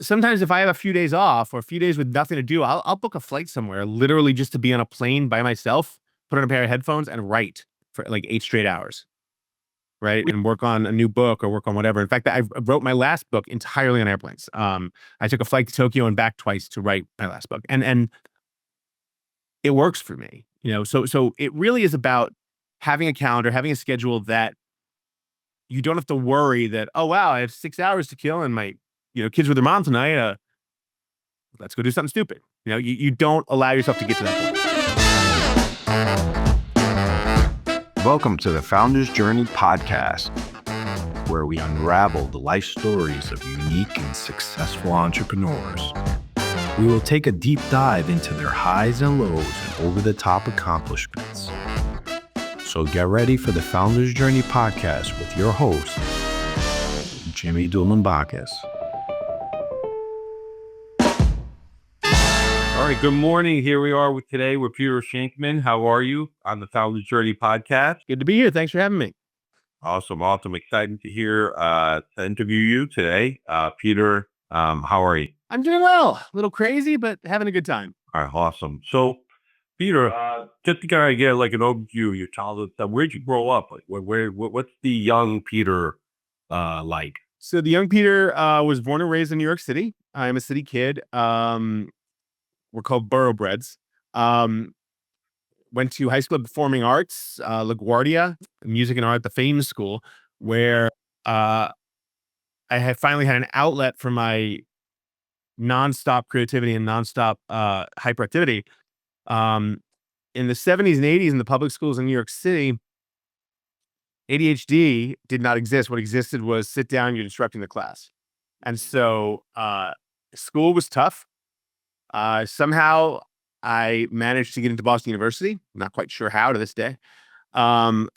sometimes if I have a few days off or a few days with nothing to do, I'll book a flight somewhere, literally just to be on a plane by myself, put on a pair of headphones and write for like 8 straight hours, right? And work on a new book or work on whatever. In fact, I wrote my last book entirely on airplanes. I took a flight to Tokyo and back twice to write my last book. And it works for me, so it really is about having a calendar, having a schedule that you don't have to worry that, oh wow, I have 6 hours to kill and my kids with their mom tonight. Let's go do something stupid. You don't allow yourself to get to that point. Welcome to the Founder's Journey podcast, where we unravel the life stories of unique and successful entrepreneurs. We will take a deep dive into their highs and lows and over-the-top accomplishments. So get ready for the Founder's Journey podcast with your host, Jimmy Dulambakis. All right, good morning. Here we are today with Peter Shankman. How are you on the Founder's Journey podcast? Good to be here. Thanks for having me. Awesome. Excited to hear, to interview you today. Peter, how are you? I'm doing well. A little crazy, but having a good time. All right, awesome. So, Peter, just to kind of get like an overview of your childhood stuff, where'd you grow up? Like, what's the young Peter like? So the young Peter was born and raised in New York City. I'm a city kid. We're called boroughbreds. Went to high school of performing arts, LaGuardia, music and art, the Fame School, where I had finally had an outlet for my nonstop creativity and nonstop hyperactivity. In the 70s and 80s in the public schools in New York City, ADHD did not exist. What existed was sit down, you're disrupting the class. And so school was tough. Somehow I managed to get into Boston University. Not quite sure how to this day. And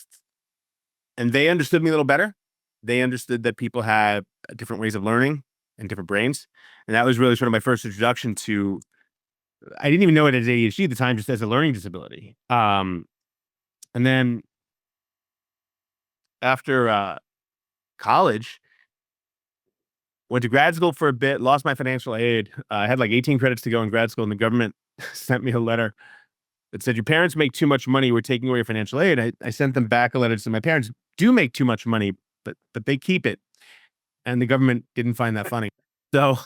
they understood me a little better. They understood that people had different ways of learning and different brains. And that was really sort of my first introduction to, I didn't even know it as ADHD at the time, just as a learning disability. And then after college, went to grad school for a bit, lost my financial aid. I had like 18 credits to go in grad school, and the government sent me a letter that said, your parents make too much money, we're taking away your financial aid. I sent them back a letter that said, my parents do make too much money, but they keep it. And the government didn't find that funny. So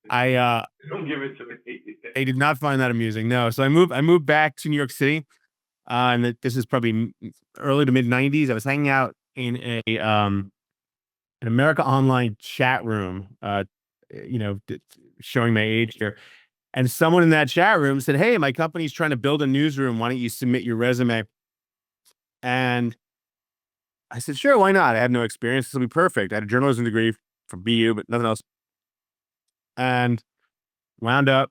I Don't give it to me. they did not find that amusing. No. So I moved back to New York City. And this is probably early to mid 90s. I was hanging out in an America Online chat room, showing my age here. And someone in that chat room said, hey, my company's trying to build a newsroom. Why don't you submit your resume? And I said, sure, why not? I have no experience. This will be perfect. I had a journalism degree from BU, but nothing else. And wound up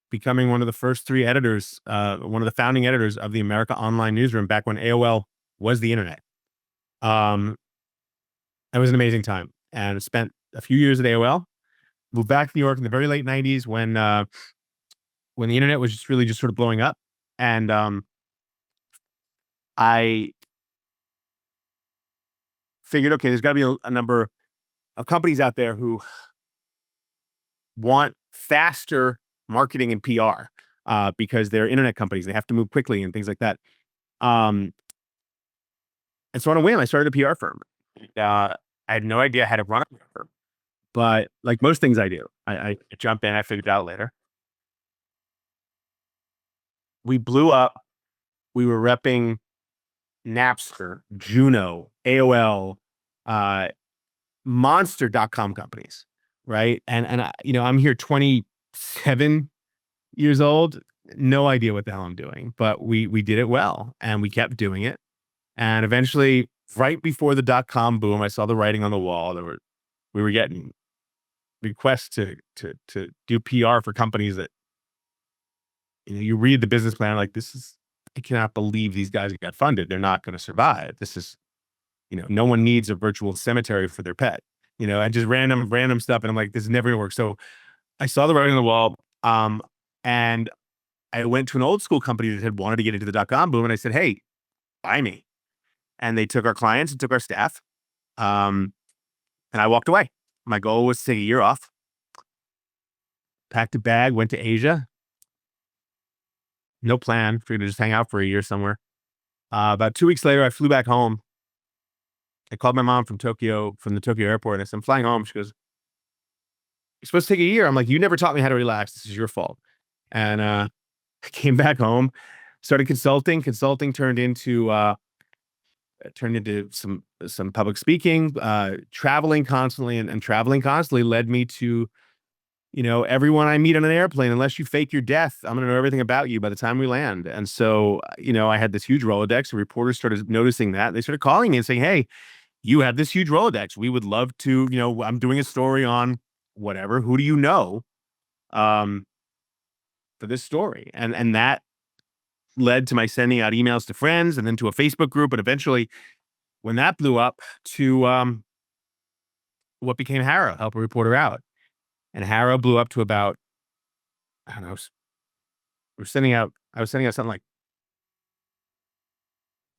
becoming one of the first 3 editors, one of the founding editors of the America Online newsroom back when AOL was the internet. It was an amazing time, and spent a few years at AOL. Moved back to New York in the very late 90s when the internet was just really just sort of blowing up. And I figured, okay, there's got to be a number of companies out there who want faster marketing and PR because they're internet companies. They have to move quickly and things like that. And so on a whim, I started a PR firm. I had no idea how to run a PR firm, but like most things I do, I jump in, I figured it out later. We blew up. We were repping Napster, Juno, AOL, monster.com companies, right? And I'm here 27 years old, no idea what the hell I'm doing, but we did it well, and we kept doing it. And eventually, right before the .com boom, I saw the writing on the wall. We were getting requests to do PR for companies that, you read the business plan, like, I cannot believe these guys got funded. They're not going to survive. This is, no one needs a virtual cemetery for their pet, and just random stuff. And I'm like, this is never gonna work. So I saw the writing on the wall. And I went to an old school company that had wanted to get into the .com boom. And I said, hey, buy me. And they took our clients and took our staff. And I walked away. My goal was to take a year off. packed a bag, went to Asia. No plan. Figured to just hang out for a year somewhere. About 2 weeks later, I flew back home. I called my mom from the Tokyo airport. And I said, I'm flying home. She goes, you're supposed to take a year. I'm like, you never taught me how to relax. This is your fault. And I came back home, started consulting. Consulting turned into some public speaking, traveling constantly, and traveling constantly led me to, everyone I meet on an airplane, unless you fake your death, I'm going to know everything about you by the time we land. And so, I had this huge Rolodex, and reporters started noticing that. They started calling me and saying, hey, you have this huge Rolodex. We would love to, I'm doing a story on whatever. Who do you know for this story? And that led to my sending out emails to friends and then to a Facebook group. And eventually, when that blew up, to what became HARO, Help a Reporter Out. And HARO blew up to about, I don't know, I was sending out something like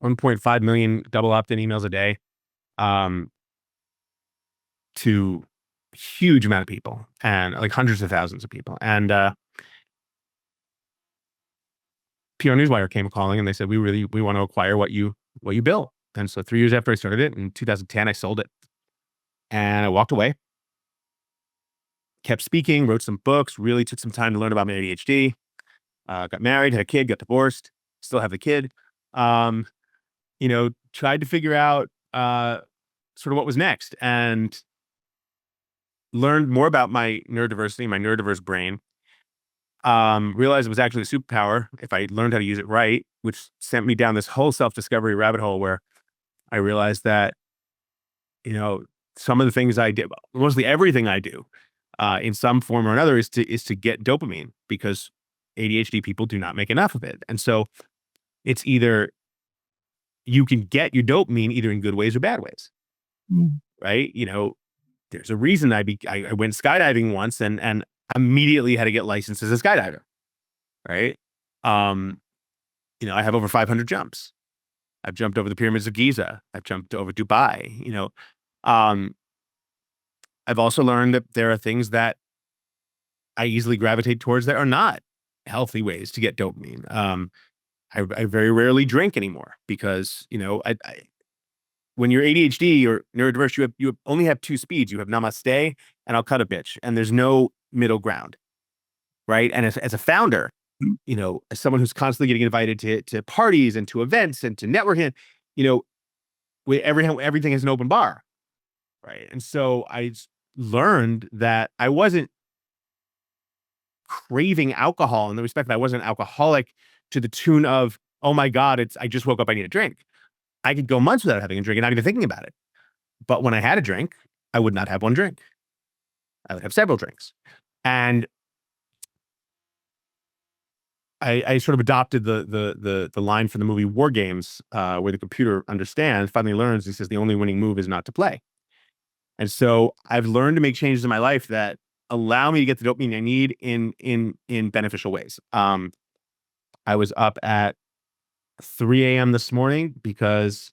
1.5 million double opt-in emails a day to a huge amount of people, and like hundreds of thousands of people. And PR Newswire came calling, and they said, we want to acquire what you build. And so 3 years after I started it, in 2010, I sold it. And I walked away, kept speaking, wrote some books, really took some time to learn about my ADHD, got married, had a kid, got divorced, still have the kid. Tried to figure out sort of what was next, and learned more about my neurodiversity, my neurodiverse brain. Realized it was actually a superpower if I learned how to use it right, which sent me down this whole self-discovery rabbit hole where I realized that, some of the things I did, mostly everything I do, in some form or another is to get dopamine, because ADHD people do not make enough of it. And so it's either you can get your dopamine either in good ways or bad ways, right? There's a reason I went skydiving once and immediately had to get licensed as a skydiver, right? I have over 500 jumps. I've jumped over the pyramids of Giza. I've jumped over Dubai. I've also learned that there are things that I easily gravitate towards that are not healthy ways to get dopamine. I very rarely drink anymore because, when you're ADHD or neurodiverse, you only have two speeds. You have namaste and I'll cut a bitch, and there's no middle ground, right? And as a founder, as someone who's constantly getting invited to parties and to events and to networking, everything is an open bar, right? And so I learned that I wasn't craving alcohol in the respect that I wasn't an alcoholic to the tune of, oh my God, I just woke up, I need a drink. I could go months without having a drink and not even thinking about it. But when I had a drink, I would not have one drink. I would have several drinks. And I sort of adopted the line from the movie War Games, where the computer finally learns, he says, the only winning move is not to play. And so I've learned to make changes in my life that allow me to get the dopamine I need in beneficial ways. I was up at 3 a.m. this morning because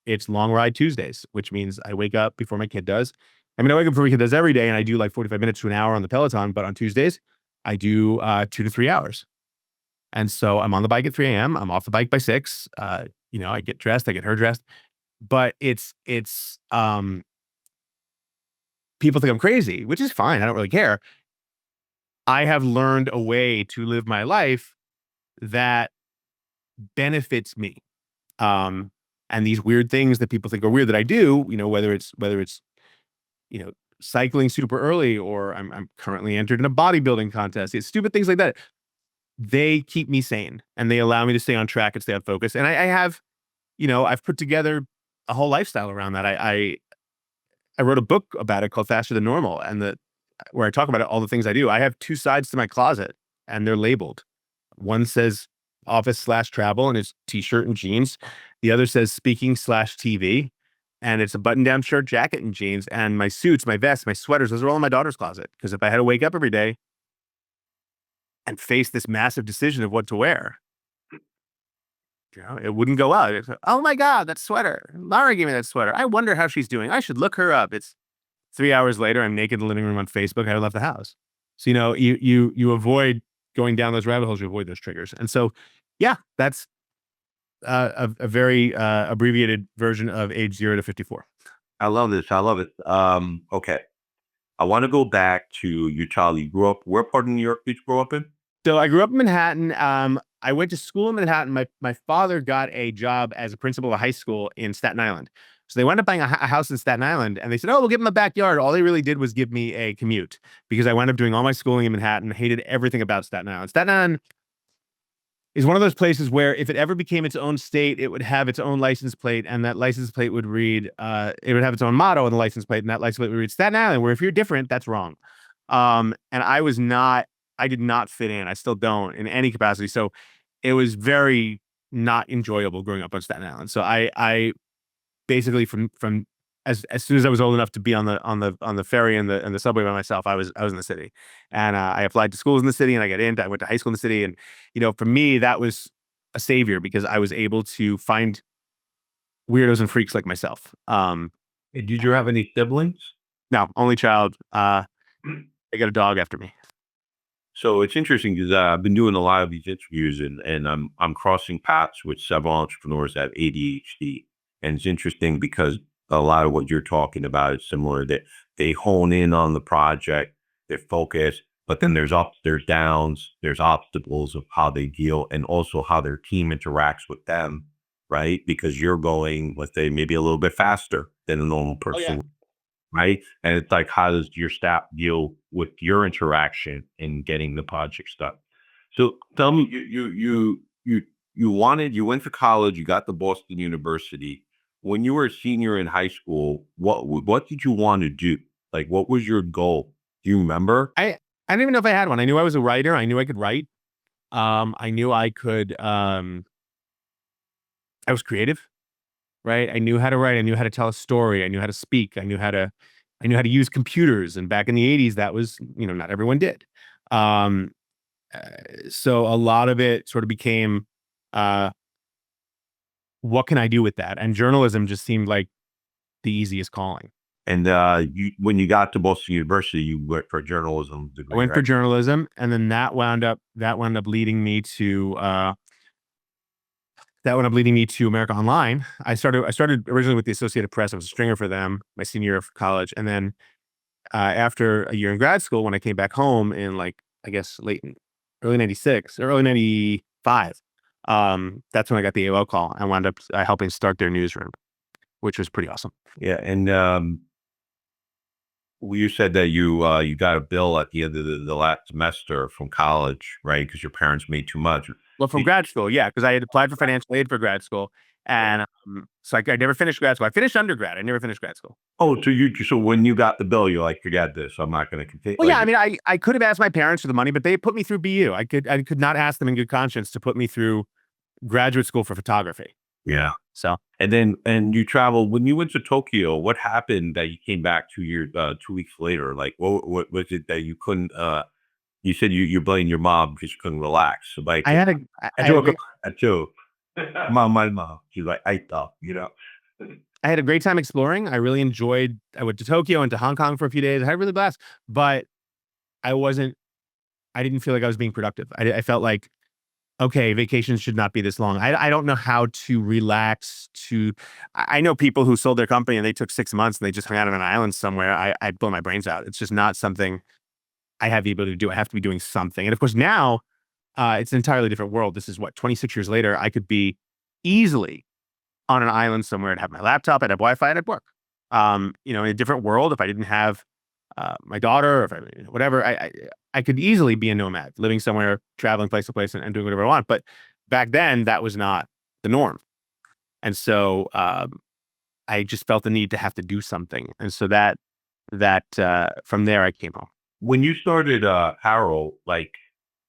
it's Long Ride Tuesdays, which means I wake up before my kid does. I wake up before my kid does every day, and I do like 45 minutes to an hour on the Peloton, but on Tuesdays, I do 2 to 3 hours. And so I'm on the bike at 3 a.m. I'm off the bike by 6. I get dressed, I get her dressed, but it's people think I'm crazy, which is fine. I don't really care. I have learned a way to live my life that benefits me. And these weird things that people think are weird that I do, whether it's cycling super early, or I'm currently entered in a bodybuilding contest. It's stupid things like that. They keep me sane, and they allow me to stay on track and stay on focus. And I have, I've put together a whole lifestyle around that. I wrote a book about it called Faster Than Normal, and where I talk about all the things I do. I have 2 sides to my closet, and they're labeled. One says office/travel, and it's t-shirt and jeans. The other says speaking/TV, and it's a button-down shirt, jacket, and jeans. And my suits, my vests, my sweaters, those are all in my daughter's closet. Because if I had to wake up every day and face this massive decision of what to wear, it wouldn't go out. It's, oh my God, that sweater. Laura gave me that sweater. I wonder how she's doing. I should look her up. It's 3 hours later. I'm naked in the living room on Facebook. I left the house. So, you avoid going down those rabbit holes, you avoid those triggers. And so, yeah, that's a very abbreviated version of age 0 to 54. I love this. I love it. Okay. I want to go back to your child. You grew up, where part of New York did you grow up in? So I grew up in Manhattan. I went to school in Manhattan. My father got a job as a principal of a high school in Staten Island. So they wound up buying a house in Staten Island, and they said, "Oh, we'll give him a backyard." All they really did was give me a commute because I wound up doing all my schooling in Manhattan. Hated everything about Staten Island. Staten Island is one of those places where if it ever became its own state, it would have its own license plate, and that license plate would read, it would have its own motto on the license plate, and that license plate would read Staten Island, where if you're different, that's wrong. And I did not fit in. I still don't in any capacity. So it was very not enjoyable growing up on Staten Island. So I basically from as soon as I was old enough to be on the ferry and the subway by myself, I was in the city, and I applied to schools in the city, and I got in. I went to high school in the city, and for me that was a savior because I was able to find weirdos and freaks like myself. And did you have any siblings? No, only child. I got a dog after me. So it's interesting because I've been doing a lot of these interviews, and I'm crossing paths with several entrepreneurs that have ADHD, and it's interesting because a lot of what you're talking about is similar. That they hone in on the project, they focus, but then there's ups, there's downs, there's obstacles of how they deal, and also how their team interacts with them, right? Because you're going, let's say, maybe a little bit faster than a normal Oh yeah. person, right? And it's like, how does your staff deal with your interaction in getting the projects done? So tell me, you went to college, you got to Boston University. When you were a senior in high school, what did you want to do? Like, what was your goal? Do you remember? I didn't even know if I had one. I knew I was a writer. I knew I could write. I knew I could. I was creative, right? I knew how to write. I knew how to tell a story. I knew how to speak. I knew how to use computers. And back in the 80s, that was, not everyone did. Um, uh, so a lot of it sort of became, uh, what can I do with that? And journalism just seemed like the easiest calling. And when you got to Boston University, you went for a journalism I degree, went for right? journalism, and then that wound up leading me to America Online. I started originally with the Associated Press. I was a stringer for them my senior year of college, and then after a year in grad school, when I came back home in I guess early '96 or early '95, that's when I got the AOL call and wound up helping start their newsroom, which was pretty awesome. Yeah, and well, you said that you got a bill at the end of the last semester from college, right? Because your parents made too much. Well, from Did- grad school, yeah, because I had applied for financial aid for grad school, and so I never finished grad school. I finished undergrad. I never finished grad school. Oh, so when you got the bill, you're like, forget this. I'm not going to continue. Well, yeah, I mean, I could have asked my parents for the money, but they put me through BU. I could not ask them in good conscience to put me through graduate school for photography. Yeah. So And you traveled when you went to Tokyo. What happened that you came back 2 weeks later? Like, what was it that you couldn't? You said you blamed your mom because you couldn't relax. So like, I had a I I had a joke great, about that too. My mom, she's like, I thought, I had a great time exploring. I really enjoyed. I went to Tokyo and to Hong Kong for a few days. I had a really blast, but I wasn't. I didn't feel like I was being productive. I felt like, okay, vacations should not be this long. I don't know how to relax. I know people who sold their company and they took 6 months and they just hung out on an island somewhere. I'd blow my brains out. It's just not something I have the ability to do. I have to be doing something. And of course, now it's an entirely different world. This is what, 26 years later, I could be easily on an island somewhere and have my laptop, I'd have Wi-Fi, and I'd work. In a different world, if I didn't have my daughter, or if whatever, I could easily be a nomad, living somewhere, traveling place to place, and doing whatever I want. But back then, that was not the norm, and so I just felt the need to have to do something, and so that from there I came home. when you started HARO, like,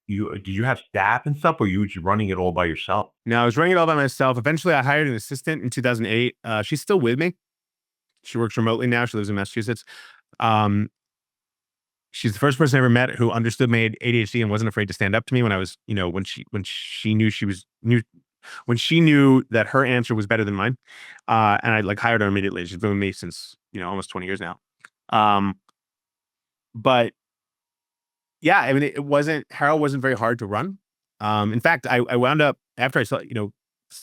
did you have staff and stuff, or you were just running it all by yourself? Now I was running it all by myself. Eventually, I hired an assistant in 2008. She's still with me. She works remotely now. She lives in Massachusetts. Um, she's the first person I ever met who understood my ADHD and wasn't afraid to stand up to me when I was, when she knew when she knew that her answer was better than mine. And I hired her immediately. She's been with me since, almost 20 years now. But Yeah, I mean, HARO wasn't very hard to run. In fact, I wound up after I saw, a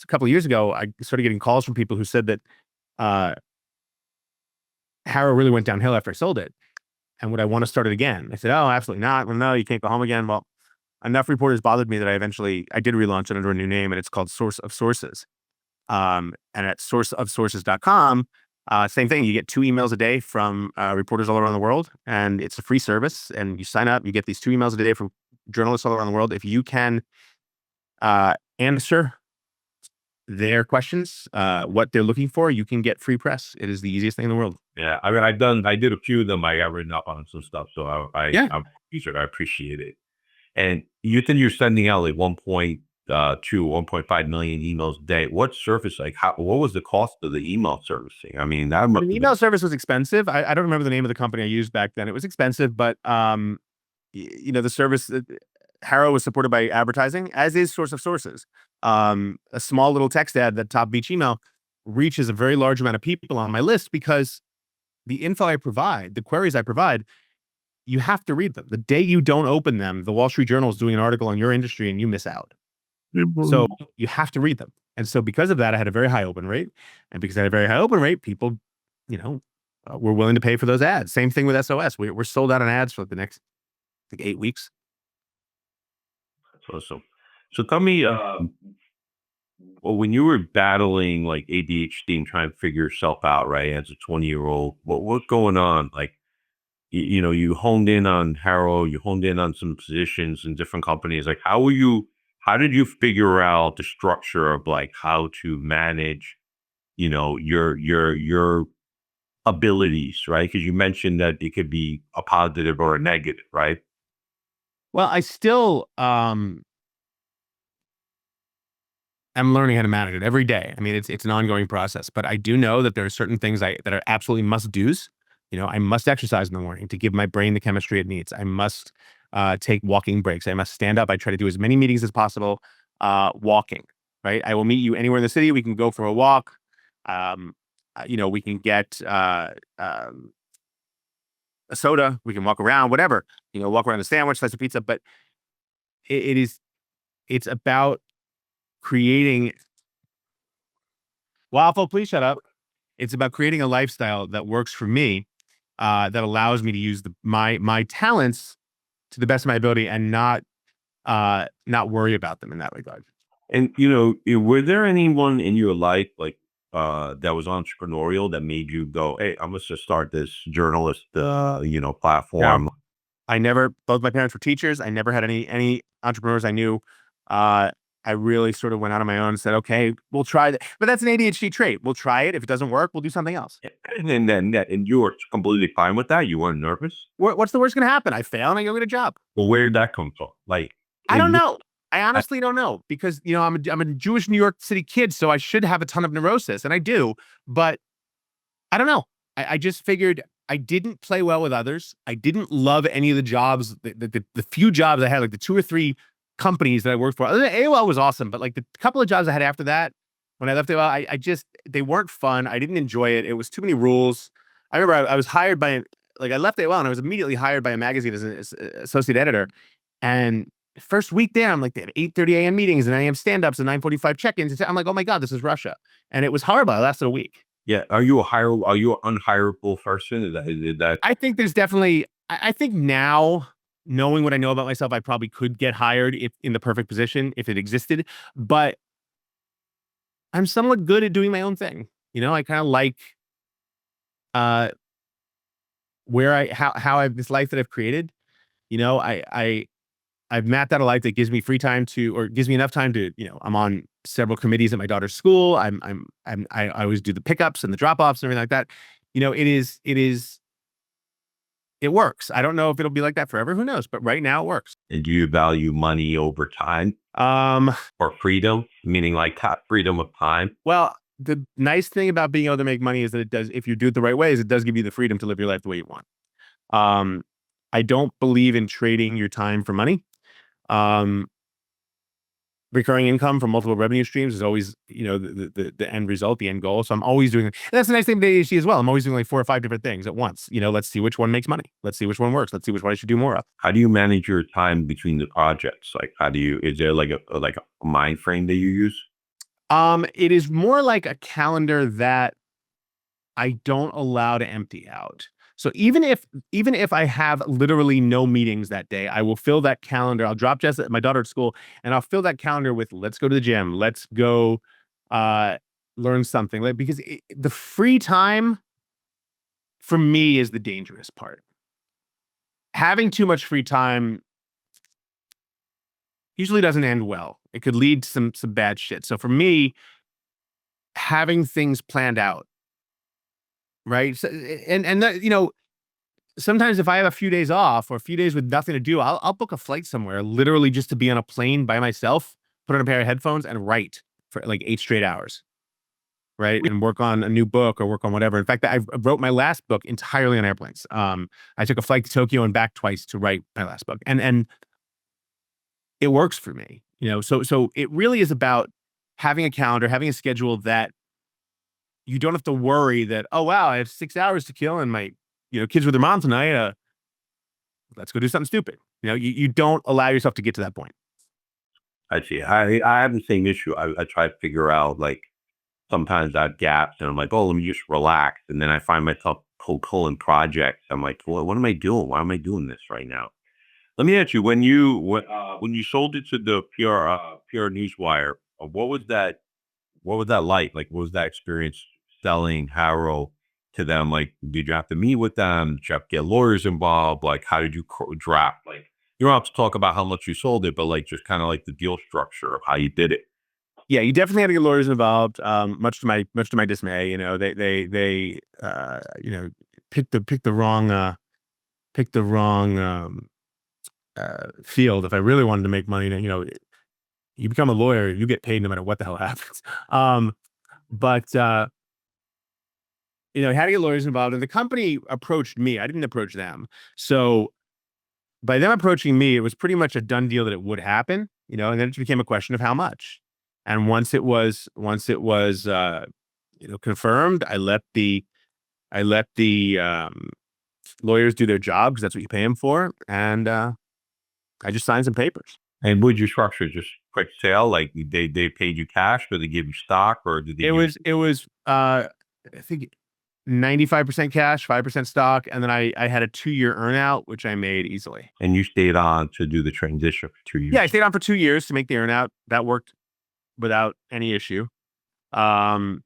couple of years ago, I started getting calls from people who said that uh, HARO really went downhill after I sold it, and would I want to start it again? I said, "Oh, absolutely not. Well, no, you can't go home again." Well, enough reporters bothered me that I did relaunch it under a new name, and it's called Source of Sources. And at sourceofsources.com, same thing. You get 2 emails a day from reporters all around the world, and it's a free service. And you sign up, you get these 2 emails a day from journalists all around the world. If you can answer their questions, what they're looking for, you can get free press. It is the easiest thing in the world. Yeah, I mean, I did a few of them. I got written up on some stuff, so Yeah. I appreciate it. And you said you're sending out like 1.5 million emails a day. What service, like what was the cost of the email servicing? I mean, that must The have email service was expensive. I don't remember the name of the company I used back then. It was expensive, but the service, HARO was supported by advertising, as is Source of Sources. A small little text ad that top of each email reaches a very large amount of people on my list because the info I provide, the queries I provide, you have to read them. The day you don't open them, the Wall Street Journal is doing an article on your industry and you miss out. So you have to read them. And so because of that, I had a very high open rate. And because I had a very high open rate, people, were willing to pay for those ads. Same thing with SOS. We're sold out on ads for the next 8 weeks. That's awesome. So tell me, well, when you were battling like ADHD and trying to figure yourself out, right, as a 20-year-old, what's going on? Like, you honed in on HARO, you honed in on some positions in different companies. Like, how did you figure out the structure of like how to manage, your abilities, right? Because you mentioned that it could be a positive or a negative, right? Well, I still am learning how to manage it every day. I mean, it's an ongoing process, but I do know that there are certain things that are absolutely must do's. I must exercise in the morning to give my brain the chemistry it needs. I must take walking breaks. I must stand up. I try to do as many meetings as possible walking. Right. I will meet you anywhere in the city. We can go for a walk. We can get a soda. We can walk around, whatever. Walk around the sandwich, slice of pizza. But it's about creating. Waffle, please shut up. It's about creating a lifestyle that works for me, that allows me to use my talents to the best of my ability and not worry about them in that regard. And were there anyone in your life like that was entrepreneurial that made you go, "Hey, I'm gonna just start this journalist, Yeah. platform"? Both my parents were teachers. I never had any entrepreneurs I knew. I really sort of went out on my own and said, okay, we'll try that. But that's an ADHD trait. We'll try it. If it doesn't work, we'll do something else. And you were completely fine with that. You weren't nervous. What's the worst going to happen? I fail and I go get a job. Well, where did that come from? Like, I don't know. I honestly don't know because, I'm a Jewish New York City kid, so I should have a ton of neurosis and I do, but I don't know. I just figured I didn't play well with others. I didn't love any of the jobs, the few jobs I had, like the 2 or 3 companies that I worked for. AOL was awesome, but like the couple of jobs I had after that, when I left AOL, they weren't fun. I didn't enjoy it. It was too many rules. I remember I was hired I left AOL and I was immediately hired by a magazine as an associate editor. And first week there, I'm like, they have 8:30 a.m. meetings and 9 a.m. stand-ups and 9:45 check-ins. I'm like, oh my God, this is Russia. And it was horrible. I lasted a week. Yeah. Are you an unhireable person? Is that? I think there's definitely, I think now, knowing what I know about myself, I probably could get hired if in the perfect position, if it existed, but I'm somewhat good at doing my own thing. I kind of like, how I've this life that I've created. I've mapped out a life that gives me free time or gives me enough time to, I'm on several committees at my daughter's school. I always do the pickups and the drop-offs and everything like that. It works. I don't know if it'll be like that forever. Who knows? But right now it works. And do you value money over time or freedom, meaning like freedom of time? Well, the nice thing about being able to make money is that if you do it the right way, is it does give you the freedom to live your life the way you want. I don't believe in trading your time for money. recurring income from multiple revenue streams is always, the end result, the end goal. So I'm always doing, and that's the nice thing about ADHD as well. I'm always doing like 4 or 5 different things at once. Let's see which one makes money. Let's see which one works. Let's see which one I should do more of. How do you manage your time between the projects? Like, is there like a mind frame that you use? It is more like a calendar that I don't allow to empty out. So even if I have literally no meetings that day, I will fill that calendar. I'll drop Jess at my daughter at school, and I'll fill that calendar with, let's go to the gym, let's go learn something. Because the free time for me is the dangerous part. Having too much free time usually doesn't end well. It could lead to some bad shit. So for me, having things planned out, right? So, and that, sometimes if I have a few days off or a few days with nothing to do, I'll book a flight somewhere, literally just to be on a plane by myself, put on a pair of headphones and write for like 8 straight hours, right? And work on a new book or work on whatever. In fact, I wrote my last book entirely on airplanes. I took a flight to Tokyo and back twice to write my last book, and it works for me. So it really is about having a calendar, having a schedule that you don't have to worry that, oh wow, I have 6 hours to kill and my kids with their mom tonight. Let's go do something stupid. You don't allow yourself to get to that point. I see. I have the same issue. I try to figure out, like, sometimes I have gaps and I'm like, oh, let me just relax. And then I find myself pulling projects. I'm like, what am I doing? Why am I doing this right now? Let me ask you, when you sold it to the PR Newswire, what was that like? Like, what was that experience selling HARO to them? Like, did you have to meet with them? Did you have to get lawyers involved? Like, how did you draft? Like, you don't have to talk about how much you sold it, but like just kind of like the deal structure of how you did it. Yeah, you definitely had to get lawyers involved. Much to my dismay, they picked the wrong field. If I really wanted to make money, then you become a lawyer, you get paid no matter what the hell happens. But had to get lawyers involved, and the company approached me. I didn't approach them. So by them approaching me, it was pretty much a done deal that it would happen. And then it became a question of how much. And once it was confirmed, I let the lawyers do their job, because that's what you pay them for, and I just signed some papers. And would you structure just quick sale? Like, they paid you cash, or they give you stock, or did they? It was I think 95% cash, 5% stock, and then I had a 2-year earnout, which I made easily. And you stayed on to do the transition for 2 years. Yeah, I stayed on for 2 years to make the earnout. That worked without any issue. Yeah,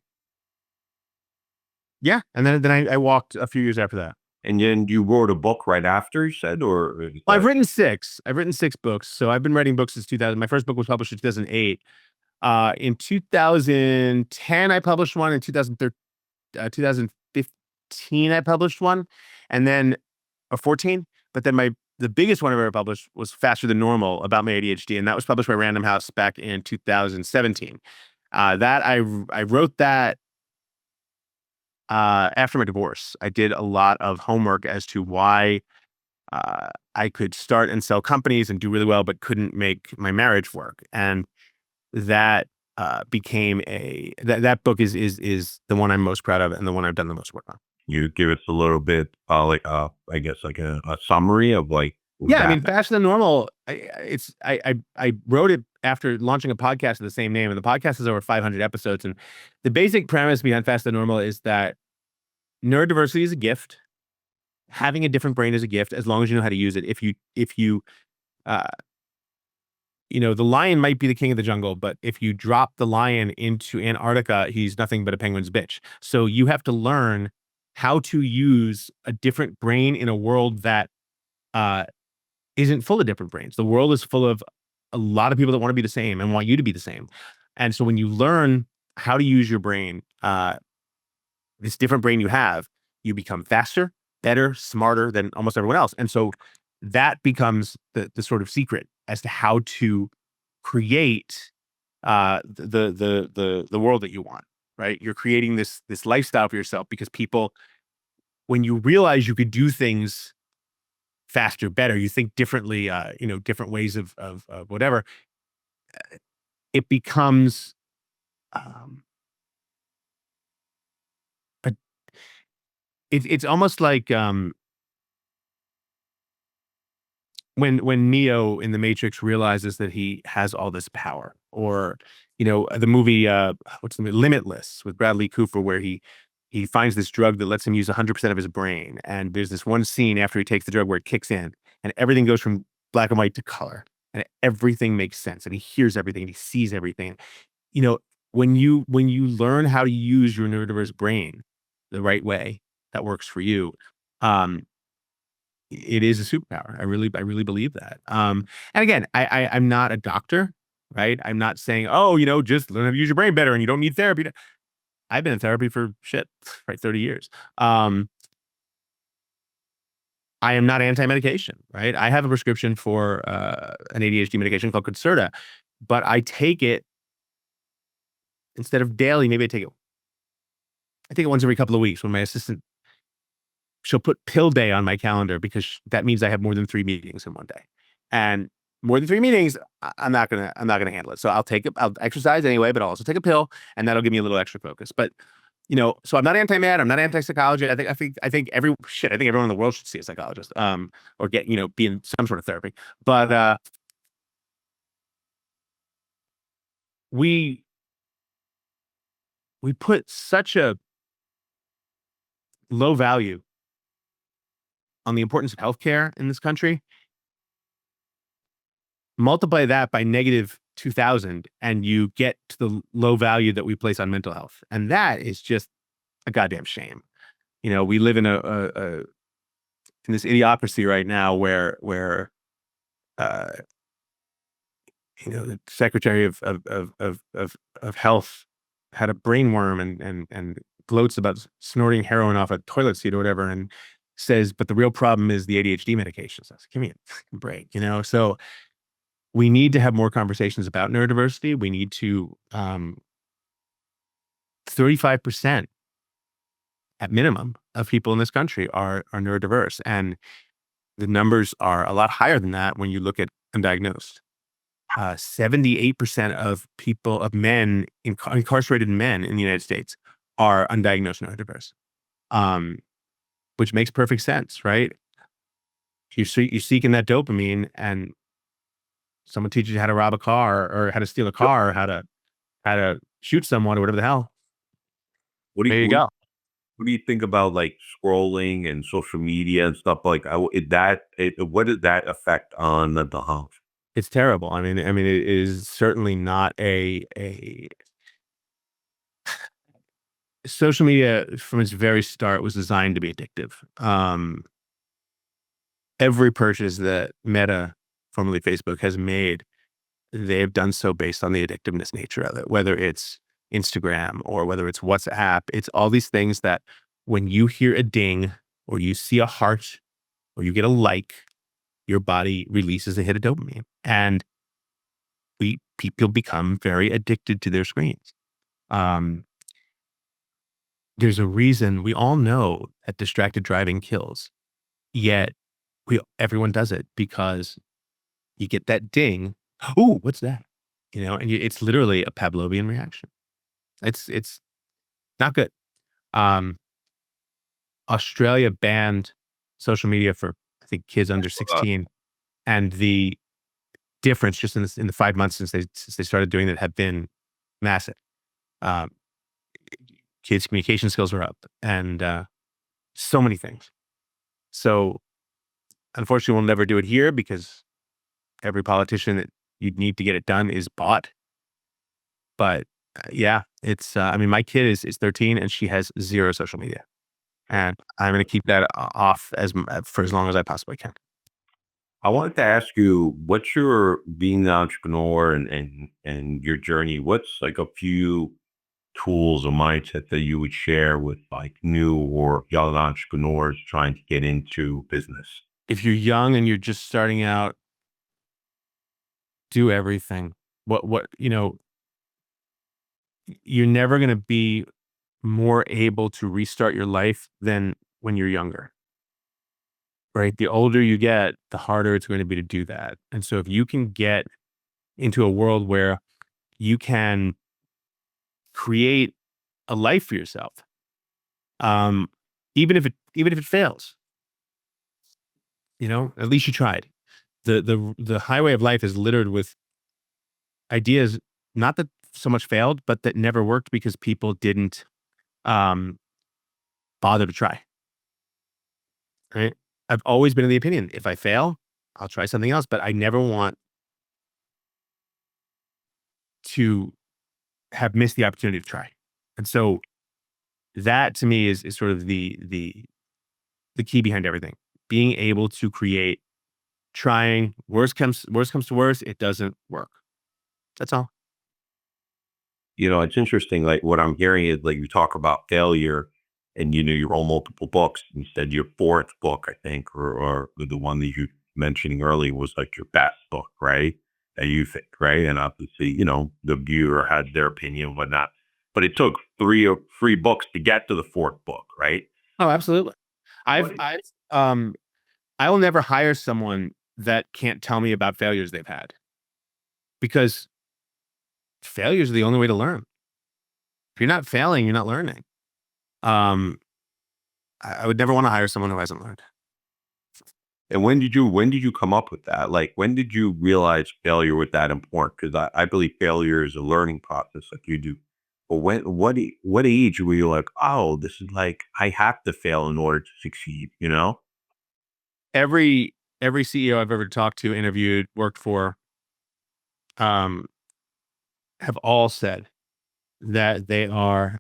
and then I walked a few years after that. And then you wrote a book right after, you said, or? Well, I've written 6. I've written 6 books. So I've been writing books since 2000. My first book was published in 2008. In 2010, I published one. In 2015, I published one, and then 14. But then the biggest one I've ever published was Faster Than Normal, about my ADHD, and that was published by Random House back in 2017. That I wrote that after my divorce. I did a lot of homework as to why I could start and sell companies and do really well, but couldn't make my marriage work. And that became that book is the one I'm most proud of, and the one I've done the most work on. You give us a little bit, I guess, like a summary of like. Yeah, I mean, Faster Than Normal. I wrote it after launching a podcast of the same name, and the podcast has over 500 episodes. And the basic premise behind Faster Than Normal is that neurodiversity is a gift. Having a different brain is a gift, as long as you know how to use it. If you the lion might be the king of the jungle, but if you drop the lion into Antarctica, he's nothing but a penguin's bitch. So you have to learn how to use a different brain in a world that isn't full of different brains. The world is full of a lot of people that want to be the same and want you to be the same. And so when you learn how to use your brain, this different brain you have, you become faster, better, smarter than almost everyone else. And so that becomes the sort of secret as to how to create the world that you want, right? You're creating this lifestyle for yourself, because people, when you realize you could do things faster, better, you think differently, different ways of whatever, it becomes but it's almost like when Neo in the Matrix realizes that he has all this power, or the movie what's the movie Limitless with Bradley Cooper, where he finds this drug that lets him use 100% of his brain, and there's this one scene after he takes the drug where it kicks in, and everything goes from black and white to color, and everything makes sense, and he hears everything, and he sees everything. You know, when you learn how to use your neurodiverse brain the right way that works for you, um, it is a superpower. I really believe that. And again, I'm not a doctor, right? I'm not saying, oh, just learn how to use your brain better and you don't need therapy. I've been in therapy for shit, right, 30 years. I am not anti-medication, right? I have a prescription for an ADHD medication called Concerta, but I take it instead of daily. Maybe I take it once every couple of weeks when my assistant, she'll put pill day on my calendar because that means I have more than 3 meetings in one day. And more than 3 meetings, I'm not gonna handle it. So I'll exercise anyway, but I'll also take a pill, and that'll give me a little extra focus. But, so I'm not anti-med, I'm not anti-psychology. I think everyone in the world should see a psychologist, or be in some sort of therapy. But we we put such a low value on the importance of healthcare in this country. Multiply that by negative 2,000, and you get to the low value that we place on mental health. And that is just a goddamn shame. We live in this idiocracy right now where uh, the Secretary of Health had a brain worm and gloats about snorting heroin off a toilet seat or whatever, and says, but the real problem is the ADHD medications. I was like, give me a fucking break, So we need to have more conversations about neurodiversity. We need to 35% at minimum of people in this country are neurodiverse, and the numbers are a lot higher than that when you look at undiagnosed. 78% of men, incarcerated men in the United States, are undiagnosed neurodiverse, which makes perfect sense, right? You're seeking that dopamine, and someone teaches you how to rob a car or how to steal a car or how to shoot someone or whatever the hell. What do There you you what, go. what do you think about like scrolling and social media and stuff like what did that affect on mental health? It's terrible. I mean, it is certainly not a social media from its very start was designed to be addictive. Every purchase that Meta, formerly Facebook, has made, they have done so based on the addictiveness nature of it, whether it's Instagram or whether it's WhatsApp. It's all these things that when you hear a ding or you see a heart or you get a like, your body releases a hit of dopamine. And people become very addicted to their screens. Um, there's a reason we all know that distracted driving kills, yet everyone does it because you get that ding. Ooh, what's that? And it's literally a Pavlovian reaction. It's not good. Um, Australia banned social media for, I think, kids under Uh, 16, and the difference just in the 5 months since they started doing it have been massive. Um, kids' communication skills are up, and so many things. So unfortunately, we'll never do it here because every politician that you'd need to get it done is bought. But yeah, it's. I mean, my kid is 13 and she has zero social media, and I'm going to keep that off for as long as I possibly can. I wanted to ask you, what's your being an entrepreneur and your journey? What's like a few tools or mindset that you would share with like new or young entrepreneurs trying to get into business? If you're young and you're just starting out, do everything. What you're never going to be more able to restart your life than when you're younger, right? The older you get, the harder it's going to be to do that. And so if you can get into a world where you can create a life for yourself. Um, even if it fails, at least you tried. The highway of life is littered with ideas, not that so much failed, but that never worked because people didn't um, bother to try. Right? I've always been of the opinion, if I fail, I'll try something else, but I never want to have missed the opportunity to try. And so that to me is sort of the key behind everything. Being able to create, trying, worst comes to worst, it doesn't work. That's all. It's interesting. Like what I'm hearing is like you talk about failure and you wrote multiple books. You said your fourth book, I think, or the one that you mentioning earlier was like your best book, right? That you think, right? And obviously, the viewer had their opinion and whatnot. But it took three books to get to the fourth book, right? Oh, absolutely. I've What I've I will never hire someone that can't tell me about failures they've had, because failures are the only way to learn. If you're not failing, you're not learning. Um, I would never want to hire someone who hasn't learned. And when did you come up with that? Like when did you realize failure was that important? Because I believe failure is a learning process like you do. But what age were you like, oh, this is like I have to fail in order to succeed, you know? Every CEO I've ever talked to, interviewed, worked for, um, have all said that they are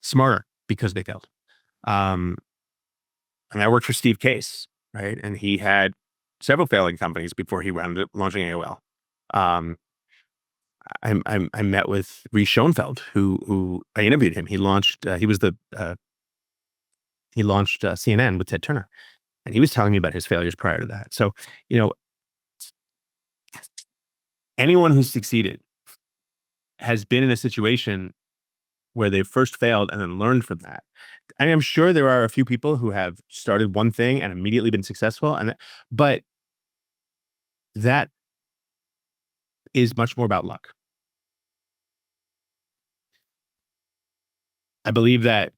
smarter because they failed. Um, and I worked for Steve Case, right? And he had several failing companies before he wound up launching AOL. Um, I met with Reese Schoenfeld, who I interviewed him. He launched he launched CNN with Ted Turner, and he was telling me about his failures prior to that. So, you know, anyone who's succeeded has been in a situation where they first failed and then learned from that. I am sure there are a few people who have started one thing and immediately been successful, but that is much more about luck. I believe that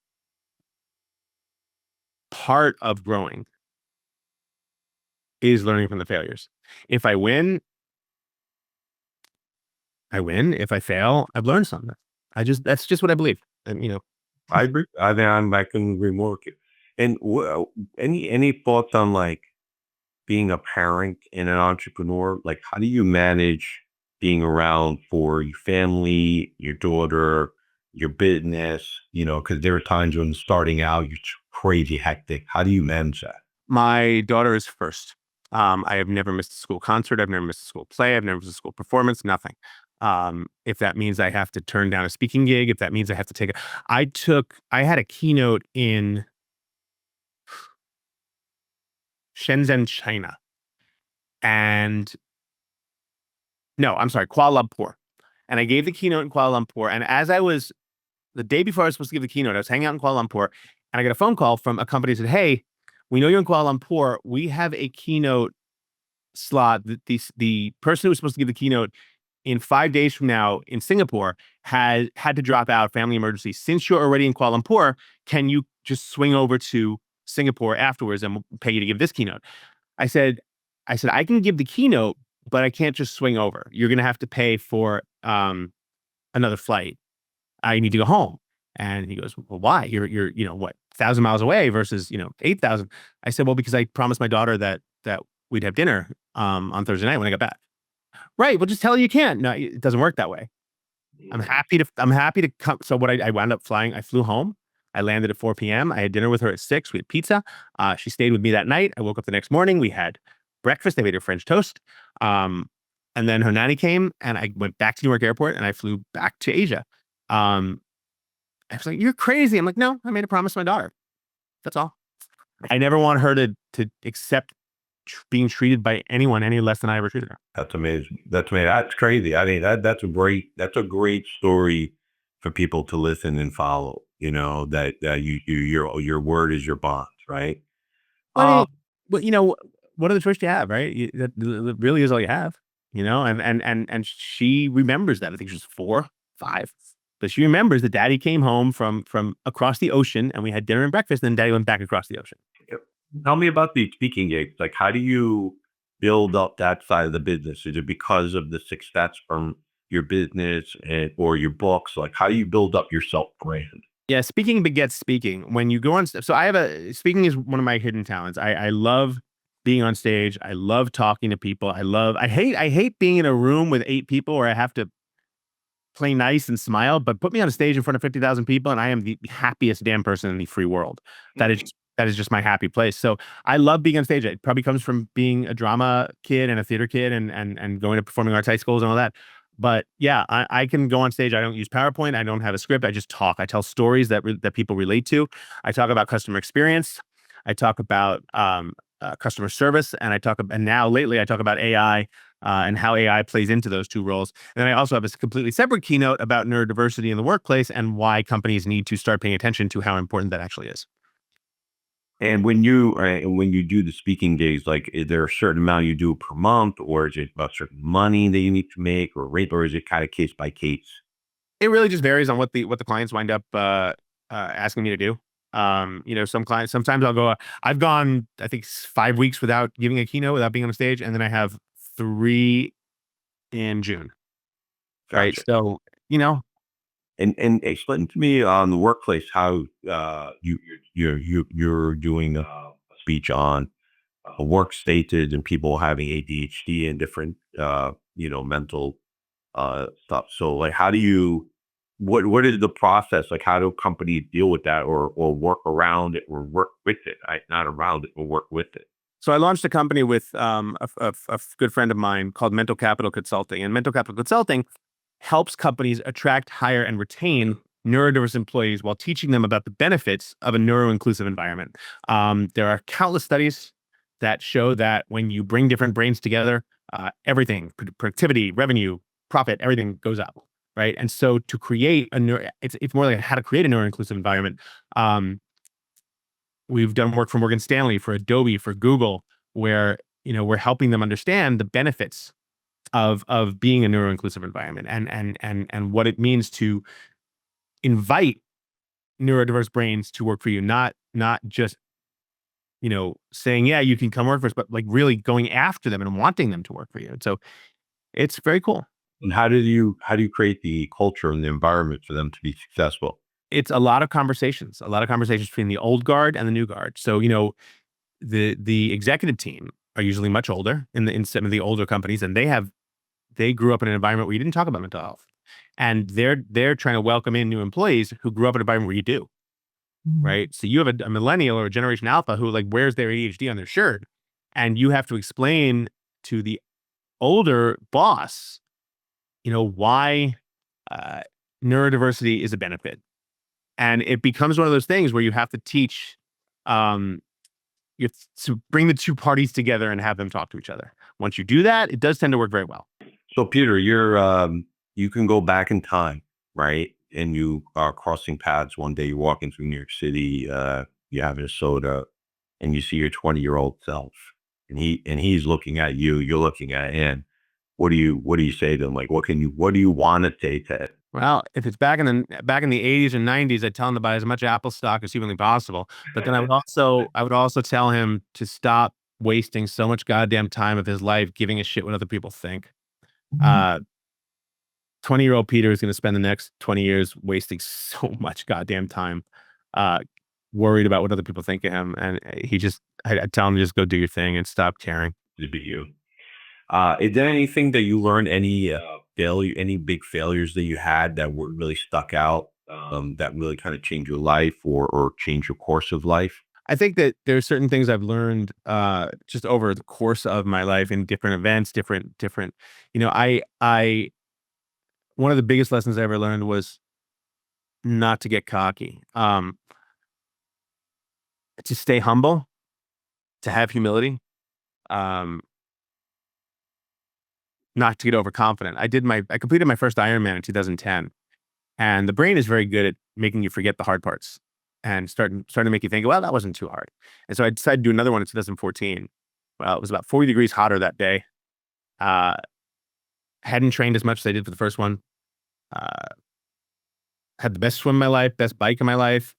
part of growing is learning from the failures. If I win, I win. If I fail, I've learned something. That's just what I believe. And I agree. I can agree more with you. And any thoughts on like being a parent and an entrepreneur? Like, how do you manage being around for your family, your daughter, your business? Because there are times when starting out, you're crazy hectic. How do you manage that? my daughter is first. I have never missed a school concert. I've never missed a school play. I've never missed a school performance. Nothing. If that means I have to turn down a speaking gig, if that means I have to I had a keynote in Shenzhen, China, and no, I'm sorry, Kuala Lumpur. And I gave the keynote in Kuala Lumpur. And the day before I was supposed to give the keynote, I was hanging out in Kuala Lumpur, and I got a phone call from a company that said, "Hey, we know you're in Kuala Lumpur. We have a keynote slot. The person who was supposed to give the keynote in 5 days from now in Singapore has had to drop out, family emergency. Since you're already in Kuala Lumpur, can you just swing over to Singapore afterwards and we'll pay you to give this keynote?" I said, I can give the keynote, but I can't just swing over. You're going to have to pay for another flight. I need to go home. And he goes, "Well, why? You're, what, 1,000 miles away versus, 8,000." I said, "Well, because I promised my daughter that we'd have dinner on Thursday night when I got back." "Right. Well, just tell her you can't." "No, it doesn't work that way. I'm happy to come." So I wound up flying. I flew home. I landed at 4 p.m. I had dinner with her at 6. We had pizza. She stayed with me that night. I woke up the next morning. We had breakfast. I made her French toast. And then her nanny came, and I went back to Newark Airport, and I flew back to Asia. Um, I was like, "You're crazy." I'm like, "No, I made a promise to my daughter. That's all." I never want her to accept being treated by anyone any less than I ever treated her. That's amazing. That's amazing. That's crazy. I mean, that's a great story for people to listen and follow. That your word is your bond, right? Well, Um, what other choice do you have, right? That really is all you have. and she remembers that. I think she was 4, 5, but she remembers that daddy came home from across the ocean and we had dinner and breakfast. And then daddy went back across the ocean. Yep. Tell me about the speaking gigs. Like, how do you build up that side of the business? Is it because of the success from your business or your books? Like, how do you build up your self brand? Yeah, speaking begets speaking. When you go on, so speaking is one of my hidden talents. I love being on stage. I love talking to people. I hate being in a room with 8 people where I have to play nice and smile, but put me on a stage in front of 50,000 people and I am the happiest damn person in the free world. That is just my happy place. So I love being on stage. It probably comes from being a drama kid and a theater kid and going to performing arts high schools and all that. But yeah, I can go on stage. I don't use PowerPoint. I don't have a script. I just talk. I tell stories that people relate to. I talk about customer experience. I talk about customer service, and now lately I talk about AI and how AI plays into those 2 roles. And then I also have a completely separate keynote about neurodiversity in the workplace and why companies need to start paying attention to how important that actually is. And when you do the speaking gigs, like, is there a certain amount you do per month, or is it a certain money that you need to make, or rate, or is it kind of case by case? It really just varies on what the clients wind up asking me to do. Some clients, sometimes I've gone, I think 5 weeks without giving a keynote, without being on a stage. And then I have 3 in June. Right. Gotcha. So, you know, And explain to me on the workplace how you're doing a speech on work stated and people having ADHD and different mental stuff. So, like, how do you what is the process? Like, how do companies deal with that, or work around it, or work with it? Not around it, but work with it. so I launched a company with a good friend of mine called Mental Capital Consulting. And Mental Capital Consulting helps companies attract, hire, and retain neurodiverse employees while teaching them about the benefits of a neuro-inclusive environment. There are countless studies that show that when you bring different brains together, everything, productivity, revenue, profit, everything goes up, right? And so to create it's more like how to create a neuro-inclusive environment. We've done work for Morgan Stanley, for Adobe, for Google, where we're helping them understand the benefits of being a neuro-inclusive environment and what it means to invite neurodiverse brains to work for you, not just saying, yeah, you can come work for us, but like really going after them and wanting them to work for you. And so it's very cool. And how do you create the culture and the environment for them to be successful? It's a lot of conversations between the old guard and the new guard. So the executive team are usually much older in some of the older companies, and they grew up in an environment where you didn't talk about mental health. And they're trying to welcome in new employees who grew up in an environment where you do, right? So you have a millennial or a generation alpha who like wears their ADHD on their shirt, and you have to explain to the older boss, why neurodiversity is a benefit. And it becomes one of those things where you have to teach, you have to bring the 2 parties together and have them talk to each other. Once you do that, it does tend to work very well. So, Peter, you can go back in time, right? And you are crossing paths one day. You're walking through New York City. You're having a soda, and you see your 20-year-old self, and he's looking at you. You're looking at him. What do you say to him? Like, what do you want to say to him? Well, if it's back in the 80s and 90s, I'd tell him to buy as much Apple stock as humanly possible. But then I would also tell him to stop wasting so much goddamn time of his life giving a shit what other people think. 20-year-old Peter is going to spend the next 20 years wasting so much goddamn time, worried about what other people think of him. And I tell him to just go do your thing and stop caring. To be you. Is there anything that you learned, any big failures that you had that were really stuck out, that really kind of changed your life or changed your course of life? I think that there's certain things I've learned just over the course of my life in different events, different. I one of the biggest lessons I ever learned was not to get cocky, to stay humble, to have humility, um, not to get overconfident. I completed my first Ironman in 2010, and the brain is very good at making you forget the hard parts and starting to make you think, well, that wasn't too hard. And so I decided to do another one in 2014. Well, it was about 40 degrees hotter that day. Hadn't trained as much as I did for the first one. Had the best swim in my life, best bike in my life.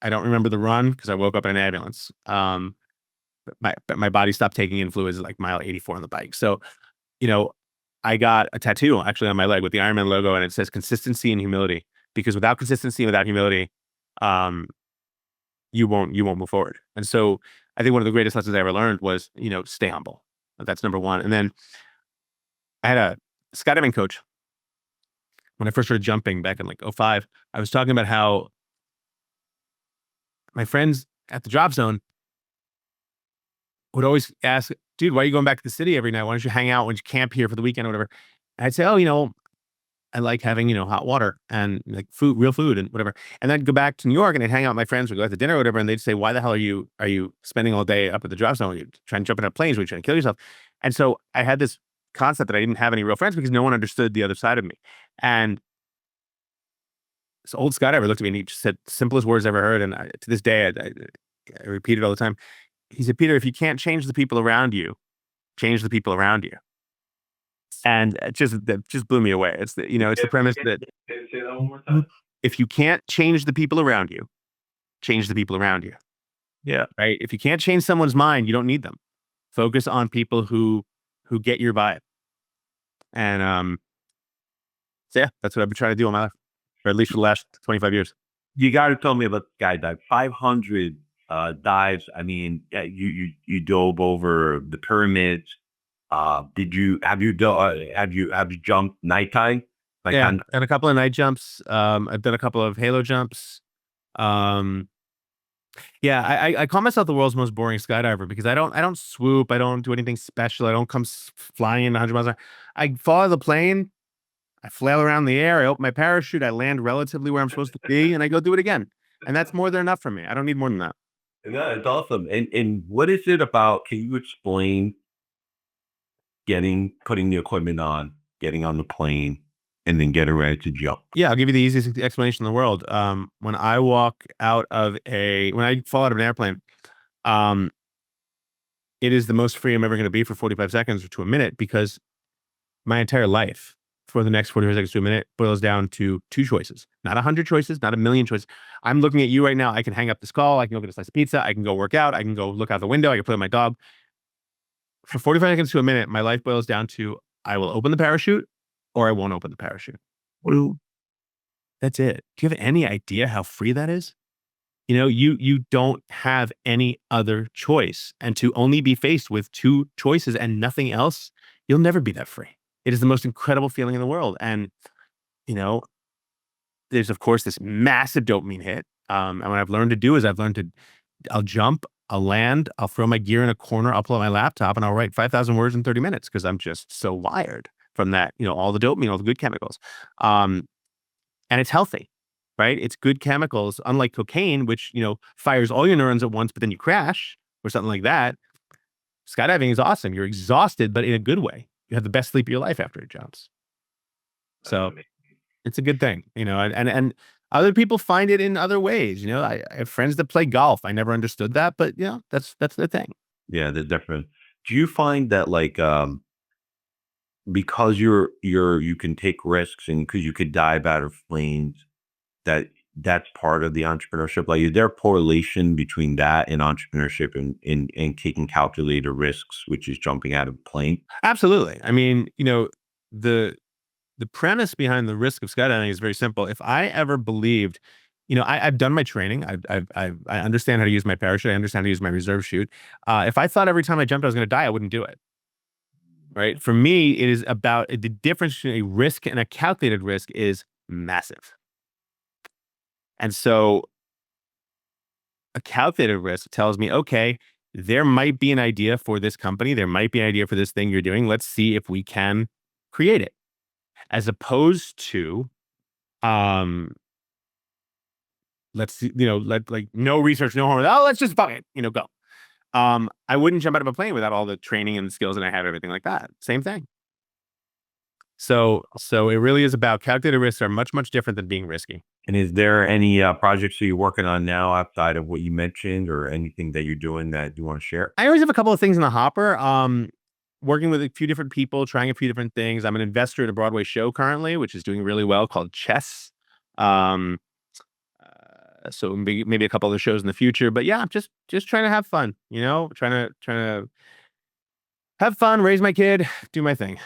I don't remember the run because I woke up in an ambulance. But my body stopped taking in fluids at like mile 84 on the bike. So, I got a tattoo actually on my leg with the Ironman logo, and it says consistency and humility. Because without consistency and without humility, you won't move forward. And so, I think one of the greatest lessons I ever learned was, stay humble. That's number one. And then I had a skydiving coach when I first started jumping back in like 05. I was talking about how my friends at the drop zone would always ask, dude, why are you going back to the city every night? Why don't you hang out? Why don't you camp here for the weekend or whatever? And I'd say, oh, I like having, hot water and like food, real food and whatever. And then I'd go back to New York and I'd hang out with my friends. We'd go out to dinner or whatever. And they'd say, why the hell are you spending all day up at the drop zone? Are you trying to jump into planes? Are you trying to kill yourself? And so I had this concept that I didn't have any real friends because no one understood the other side of me. And this old skydiver looked at me and he just said simplest words I ever heard. And to this day, I repeat it all the time. He said, Peter, if you can't change the people around you, change the people around you. And that just blew me away. It's it's the premise that Say that one more time. if you can't change the people around you, change the people around you. Yeah. Right. If you can't change someone's mind, you don't need them. Focus on people who get your vibe. And so yeah, that's what I've been trying to do in my life, or at least for the last 25 years. You got to tell me about the skydive. 500 dives. I mean, you dove over the pyramids. Have you jumped nighttime? Like Yeah, done a couple of night jumps. I've done a couple of halo jumps. Yeah, I call myself the world's most boring skydiver because I don't swoop. I don't do anything special. I don't come flying in 100 miles an hour. I fall out of the plane. I flail around the air. I open my parachute. I land relatively where I'm supposed to be, and I go do it again. And that's more than enough for me. I don't need more than that. No, it's awesome. And what is it about? Can you explain putting the equipment on, getting on the plane, and then getting ready to jump? Yeah, I'll give you the easiest explanation in the world. When I fall out of an airplane, it is the most free I'm ever going to be for 45 seconds or to a minute because my entire life for the next 45 seconds to a minute boils down to two choices, not 100 choices, not a million choices. I'm looking at you right now. I can hang up this call. I can go get a slice of pizza. I can go work out. I can go look out the window. I can play with my dog. For 45 seconds to a minute, my life boils down to I will open the parachute or I won't open the parachute. Well, that's it. Do you have any idea how free that is? You don't have any other choice. And to only be faced with two choices and nothing else, you'll never be that free. It is the most incredible feeling in the world. And, there's of course this massive dopamine hit. And what I've learned to do is I'll jump, I'll land, I'll throw my gear in a corner, I'll pull out my laptop and I'll write 5,000 words in 30 minutes because I'm just so wired from that, all the dopamine, all the good chemicals. And it's healthy, right? It's good chemicals, unlike cocaine, which, fires all your neurons at once, but then you crash or something like that. Skydiving is awesome. You're exhausted, but in a good way. You have the best sleep of your life after it jumps. So it's a good thing, and other people find it in other ways. I have friends that play golf. I never understood that, but that's the thing. Yeah, they're different. Do you find that because you can take risks and because you could dive out of planes, that's part of the entrepreneurship? Like, is there a correlation between that and entrepreneurship and taking calculated risks, which is jumping out of a plane? Absolutely. I mean, the premise behind the risk of skydiving is very simple. If I ever believed, I've done my training. I understand how to use my parachute. I understand how to use my reserve chute. If I thought every time I jumped I was going to die, I wouldn't do it. Right? For me, it is about the difference between a risk and a calculated risk is massive. And so a calculated risk tells me, okay, there might be an idea for this company. There might be an idea for this thing you're doing. Let's see if we can create it. As opposed to, let's see, no research, no homework. Oh, let's just fuck it, go. I wouldn't jump out of a plane without all the training and the skills that I have, everything like that. Same thing. So it really is about calculated risks are much, much different than being risky. And is there any projects that you're working on now outside of what you mentioned, or anything that you're doing that you want to share? I always have a couple of things in the hopper. working with a few different people, trying a few different things. I'm an investor in a Broadway show currently, which is doing really well, called Chess. Um, so maybe a couple other shows in the future. But yeah, just trying to have fun. Trying to have fun, raise my kid, do my thing.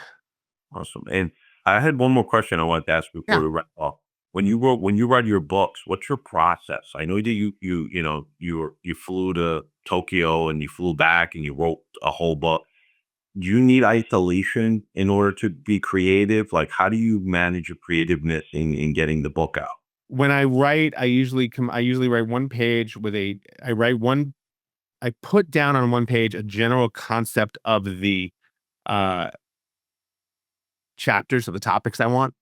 Awesome. And I had one more question I wanted to ask before Yeah. we wrap off. When you write your books, what's your process? I know that you flew to Tokyo and you flew back and you wrote a whole book. Do you need isolation in order to be creative? Like, how do you manage your creativeness in getting the book out? When I write, I usually write one page I put down on one page a general concept of the uh chapters of the topics I want.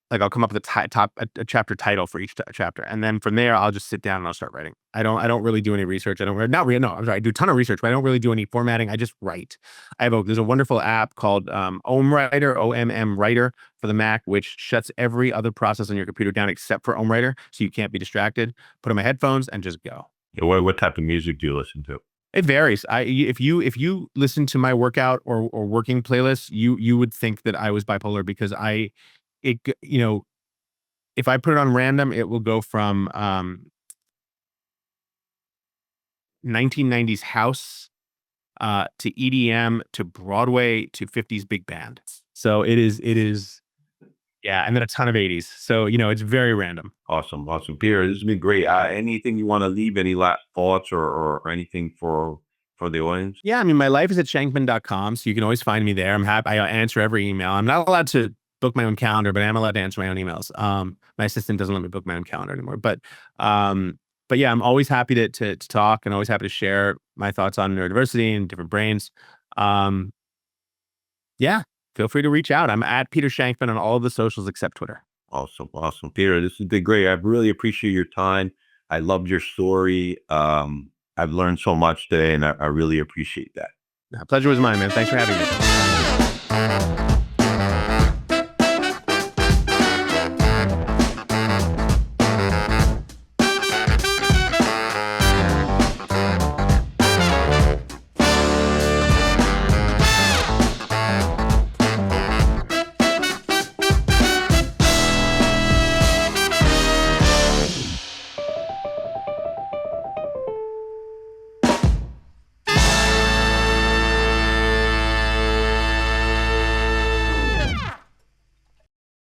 Like, I'll come up with a chapter title for each chapter, and then from there, I'll just sit down and I'll start writing. I don't really do any research. I don't not really no, I'm sorry. I do a ton of research, but I don't really do any formatting. I just write. There's a wonderful app called Ohm Writer, OMM Writer for the Mac, which shuts every other process on your computer down except for Ohm Writer, so you can't be distracted. Put on my headphones and just go. Yeah, what type of music do you listen to? It varies. If you listen to my workout or working playlists, you would think that I was bipolar because it g- you know if I put it on random, it will go from 1990s house to EDM to Broadway to 50s big band. So it is yeah, and then a ton of 80s. So it's very random. Awesome, awesome, Peter. This has been great. Anything you want to leave? Any last thoughts or anything for the audience? Yeah, I mean, my life is at shankman.com, so you can always find me there. I'm happy. I answer every email. I'm not allowed to book my own calendar, but I am allowed to answer my own emails. My assistant doesn't let me book my own calendar anymore. But yeah, I'm always happy to talk and always happy to share my thoughts on neurodiversity and different brains. Um, yeah, feel free to reach out. I'm at Peter Shankman on all of the socials except Twitter. Awesome, awesome, Peter. This has been great. I really appreciate your time. I loved your story. I've learned so much today, and I really appreciate that. Pleasure was mine, man. Thanks for having me.